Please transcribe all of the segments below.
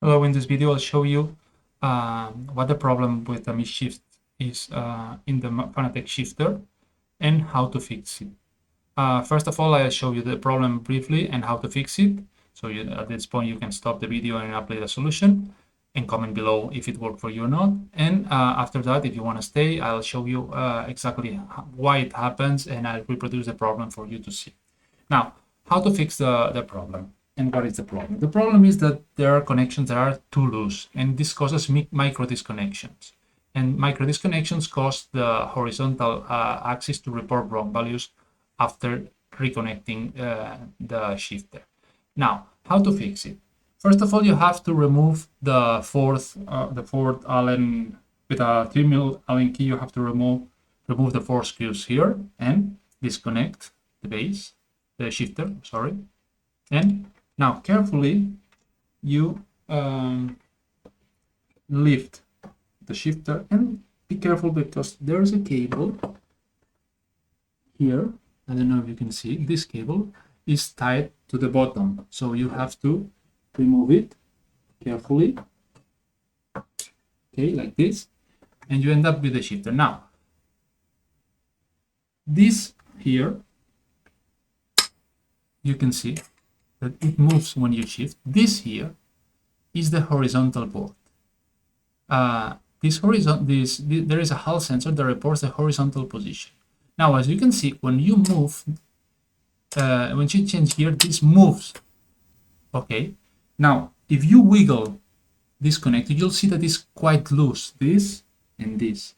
Hello, in this video I'll show you what the problem with the misshift is in the Fanatec shifter and how to fix it. First of all, I'll show you the problem briefly and how to fix it. So at this point you can stop the video and apply the solution and comment below if it worked for you or not. And after that, if you want to stay, I'll show you exactly why it happens and I'll reproduce the problem for you to see. Now, how to fix the problem? And what is the problem? The problem is that there are connections that are too loose, and this causes micro disconnections. And micro disconnections cause the horizontal axis to report wrong values after reconnecting the shifter. Now, how to fix it? First of all, you have to remove the fourth Allen with a 3mm Allen key. You have to remove the 4 screws here and disconnect the base, the shifter. Sorry, and now carefully you lift the shifter and be careful because there's a cable here. I don't know if you can see, this cable is tied to the bottom, so you have to remove it carefully, okay, like this, and you end up with the shifter. Now this here, you can see that it moves when you shift. This here is the horizontal board. There is a Hall sensor that reports the horizontal position. Now, as you can see, when you move, when you change here, this moves. Okay. Now, if you wiggle this connector, you'll see that it's quite loose. This and this.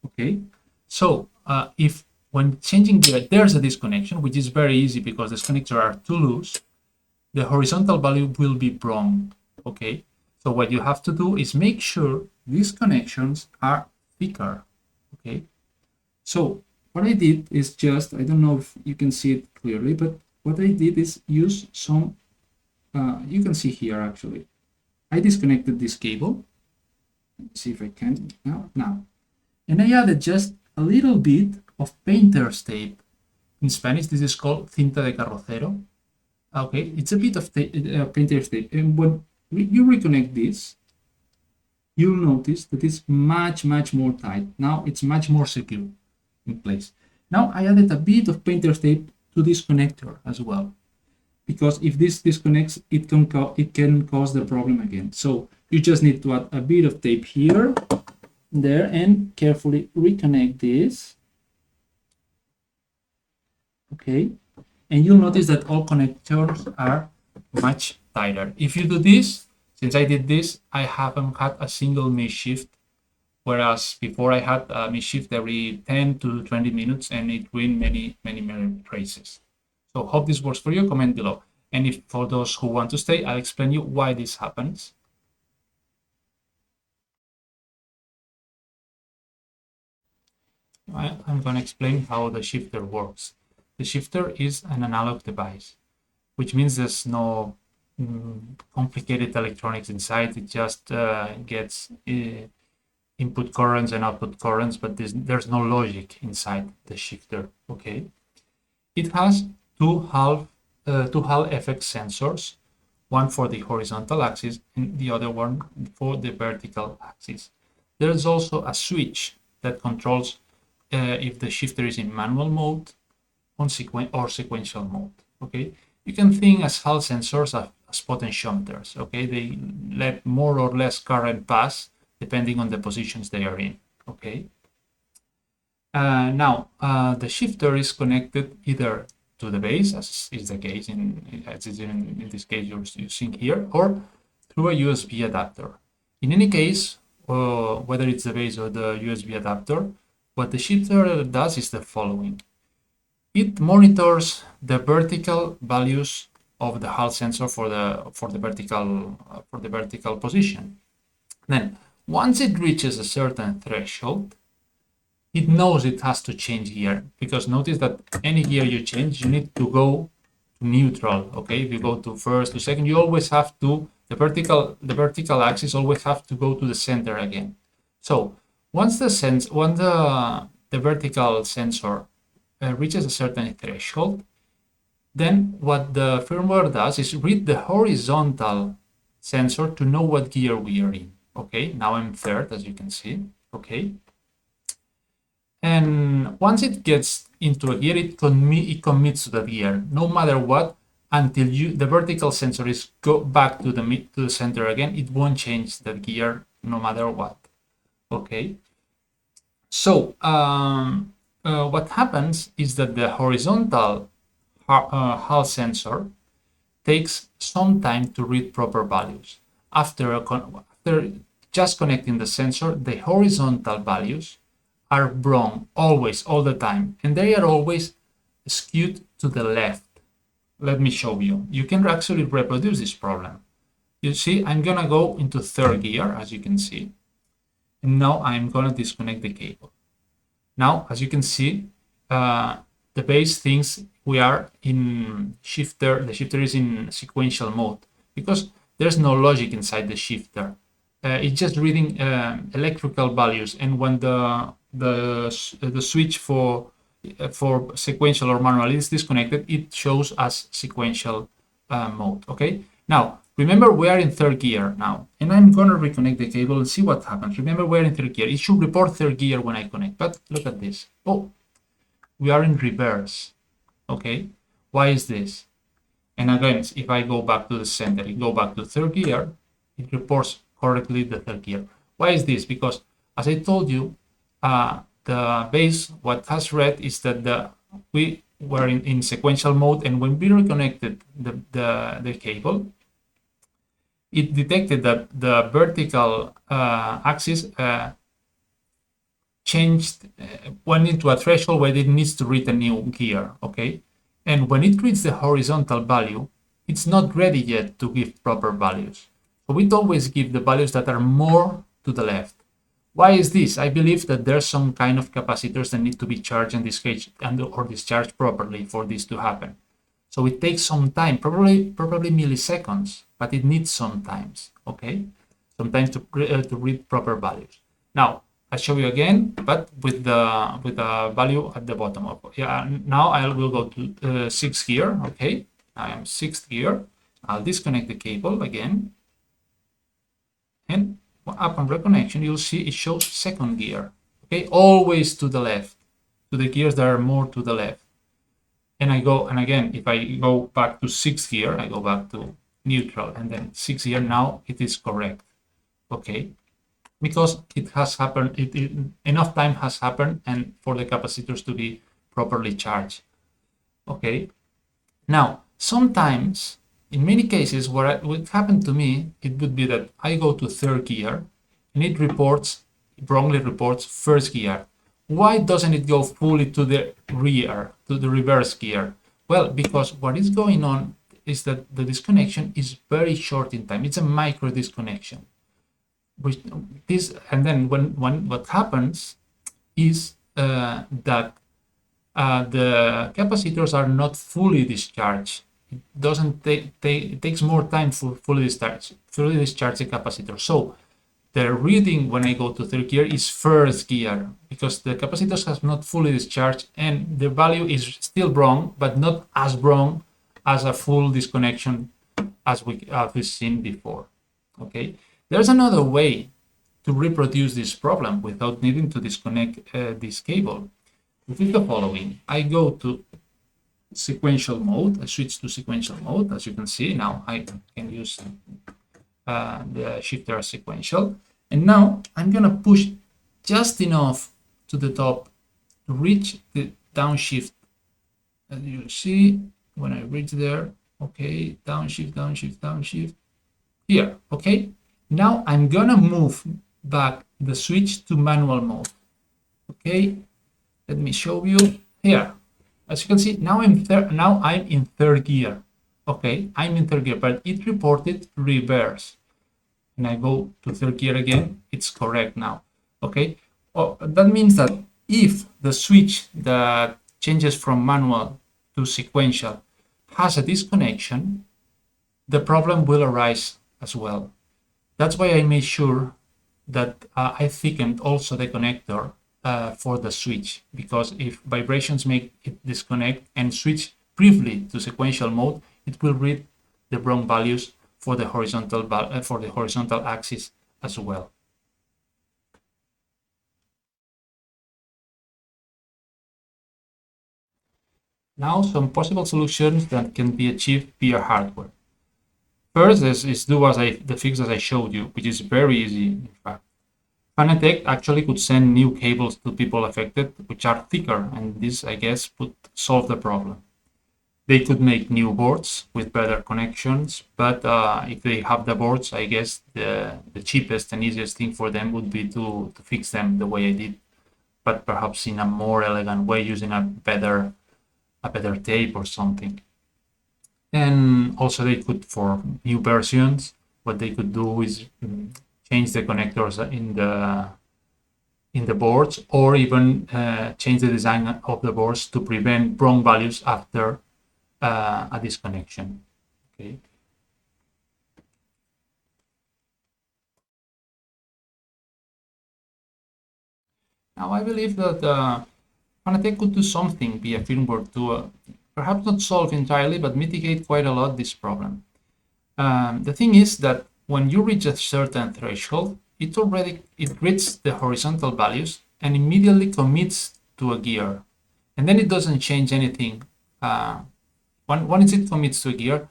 Okay. So, if when changing gear, there's a disconnection, which is very easy because the connectors are too loose, the horizontal value will be wrong. Okay. So what you have to do is make sure these connections are thicker. Okay. So what I did is just, I don't know if you can see it clearly, but what I did is use some, you can see here actually, I disconnected this cable. Let's see if I can now. And I added just a little bit of painter's tape. In Spanish, this is called cinta de carrocero. Okay, it's a bit of painter's tape. And when you reconnect this, you'll notice that it's much more tight. Now it's much more secure in place. Now I added a bit of painter's tape to this connector as well, because if this disconnects, it can cause the problem again. So you just need to add a bit of tape here, there, and carefully reconnect this. Okay, and you'll notice that all connectors are much tighter. If you do this, since I did this, I haven't had a single misshift, whereas before I had a misshift every 10 to 20 minutes and it ruined many races. So hope this works for you. Comment below. And if for those who want to stay, I'll explain you why this happens. I'm going to explain how the shifter works. The shifter is an analog device, which means there's no complicated electronics inside. It just gets input currents and output currents, but there's no logic inside the shifter. Okay, it has two Hall FX sensors, one for the horizontal axis and the other one for the vertical axis. There's also a switch that controls if the shifter is in manual mode or sequential mode. Okay, you can think as Hall sensors as potentiometers. Okay, they let more or less current pass depending on the positions they are in. Okay. Now the shifter is connected either to the base, as is the case in this case you're using here, or through a USB adapter. In any case, whether it's the base or the USB adapter, what the shifter does is the following. It monitors the vertical values of the Hall sensor for the vertical position. Then, once it reaches a certain threshold, it knows it has to change gear, because notice that any gear you change, you need to go to neutral. Okay, if you go to first to second, you always have to the vertical axis always have to go to the center again. So once the vertical sensor reaches a certain threshold, then what the firmware does is read the horizontal sensor to know what gear we are in. Okay, now I'm third, as you can see. Okay, and once it gets into a gear, it commits to the gear, no matter what, until the vertical sensor is go back to the center again. It won't change the gear no matter what. Okay, so what happens is that the horizontal Hall sensor takes some time to read proper values. After just connecting the sensor, the horizontal values are wrong always, all the time, and they are always skewed to the left. Let me show you. You can actually reproduce this problem. You see, I'm gonna go into third gear, as you can see, and now I'm gonna disconnect the cable. Now, as you can see, the base thinks we are in shifter. The shifter is in sequential mode because there's no logic inside the shifter. It's just reading electrical values, and when the switch for sequential or manual is disconnected, it shows as sequential mode. Okay. Now remember we are in third gear now, and I'm gonna reconnect the cable and see what happens. Remember we're in third gear. It should report third gear when I connect, but look at this. Oh, we are in reverse. Okay, why is this? And again, if I go back to the center, it go back to third gear, it reports correctly the third gear. Why is this? Because as I told you, the base, what has read is that we were in sequential mode, and when we reconnected the cable, it detected that the vertical axis changed, went into a threshold where it needs to read a new gear, okay? And when it reads the horizontal value, it's not ready yet to give proper values. So we'd always give the values that are more to the left. Why is this? I believe that there's some kind of capacitors that need to be charged and or discharged properly for this to happen. So it takes some time, probably milliseconds, but it needs some times, okay? Sometimes to read proper values. Now, I'll show you again, but with the value at the bottom of it. Yeah, now I will go to sixth gear, okay? I am sixth gear. I'll disconnect the cable again. And upon reconnection, you'll see it shows second gear, okay? Always to the left, to the gears that are more to the left. And I go, and again, if I go back to sixth gear, I go back to neutral, and then sixth gear, now it is correct, okay? Because it has happened, enough time has happened, and for the capacitors to be properly charged, okay? Now, sometimes, in many cases, what would happen to me, it would be that I go to third gear, and it wrongly reports first gear. Why doesn't it go fully to the rear, to the reverse gear? Well, because what is going on is that the disconnection is very short in time. It's a micro disconnection. And then when what happens is that the capacitors are not fully discharged. It doesn't it takes more time for fully discharge the capacitor. So the reading when I go to third gear is first gear, because the capacitors have not fully discharged and the value is still wrong, but not as wrong as a full disconnection as we've seen before. Okay, there's another way to reproduce this problem without needing to disconnect this cable, which is the following. I go to sequential mode, I switch to sequential mode. As you can see, now I can use the shifter as sequential. And now I'm gonna push just enough to the top to reach the downshift. As you see, when I reach there, okay, downshift, downshift, downshift, here, okay? Now I'm gonna move back the switch to manual mode, okay? Let me show you here. As you can see, now I'm in third gear, okay? I'm in third gear, but it reported reverse. And I go to third gear again, it's correct now, okay? Oh, that means that if the switch that changes from manual to sequential has a disconnection, the problem will arise as well. That's why I made sure that I thickened also the connector for the switch, because if vibrations make it disconnect and switch briefly to sequential mode, it will read the wrong values for the horizontal axis as well. Now, some possible solutions that can be achieved via hardware. First is do the fix as I showed you, which is very easy in fact. Fanatec actually could send new cables to people affected, which are thicker, and this, I guess, would solve the problem. They could make new boards with better connections, but if they have the boards, I guess the cheapest and easiest thing for them would be to fix them the way I did, but perhaps in a more elegant way using a better tape or something. And also they could, for new versions, what they could do is change the connectors in the boards, or even change the design of the boards to prevent wrong values after a disconnection. Okay. Now I believe that Fanatec could do something via firmware to perhaps not solve entirely, but mitigate quite a lot this problem. The thing is that when you reach a certain threshold, it reads the horizontal values and immediately commits to a gear, and then it doesn't change anything. Once it commits to a gear,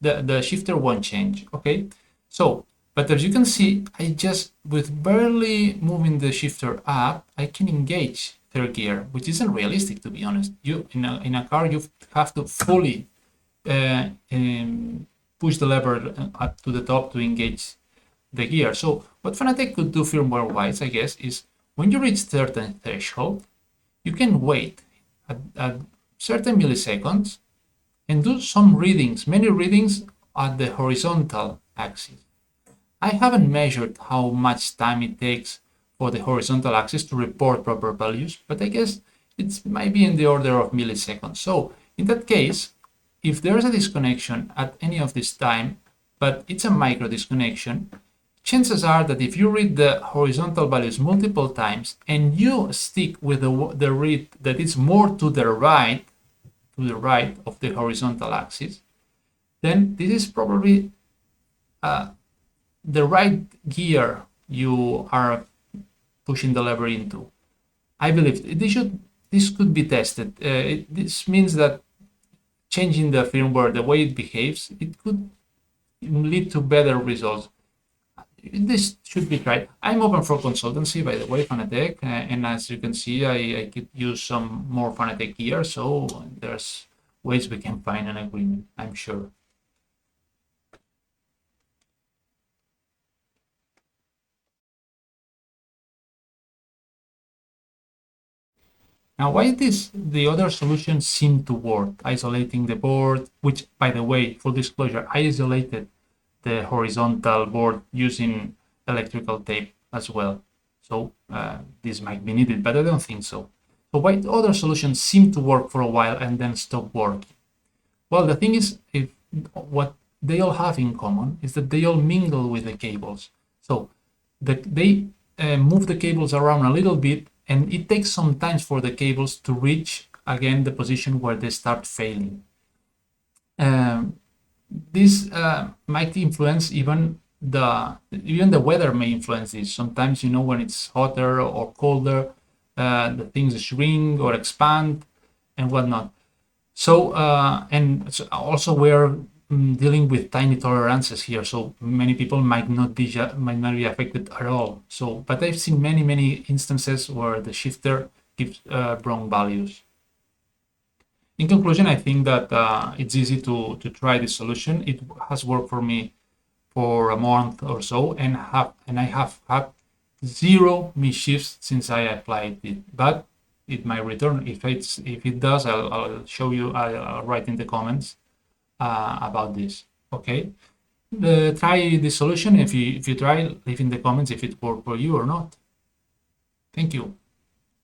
the shifter won't change. Okay, so but as you can see, I just with barely moving the shifter up, I can engage third gear, which isn't realistic to be honest. You in a car you have to fully push the lever up to the top to engage the gear. So what Fanatec could do firmware wise, I guess, is when you reach certain threshold, you can wait at certain milliseconds and do some readings, many readings at the horizontal axis. I haven't measured how much time it takes for the horizontal axis to report proper values, but I guess it might be in the order of milliseconds. So in that case, if there's a disconnection at any of this time, but it's a micro disconnection, chances are that if you read the horizontal values multiple times and you stick with the read that is more to the right of the horizontal axis, then this is probably the right gear you are pushing the lever into. I believe this could be tested. This means that changing the firmware, the way it behaves, it could lead to better results. This should be tried. I'm open for consultancy, by the way, Fanatec, and as you can see, I could use some more Fanatec gear, so there's ways we can find an agreement, I'm sure. Now, why does the other solution seem to work? Isolating the board, which, by the way, full disclosure, I isolated the horizontal board using electrical tape as well. So this might be needed, but I don't think so. So why other solutions seem to work for a while and then stop working? Well, the thing is, what they all have in common is that they all mingle with the cables. So they move the cables around a little bit, and it takes some time for the cables to reach again the position where they start failing. This might influence even the weather may influence this. Sometimes, you know, when it's hotter or colder, the things shrink or expand and whatnot. So and also we're dealing with tiny tolerances here, so many people might not be affected at all. So, but I've seen many instances where the shifter gives wrong values. In conclusion, I think that it's easy to try this solution. It has worked for me for a month or so, and I have had zero mischiefs since I applied it. But it might return. If it does, I'll show you. I'll write in the comments about this. Okay, try the solution. If you try, leave in the comments if it worked for you or not. Thank you.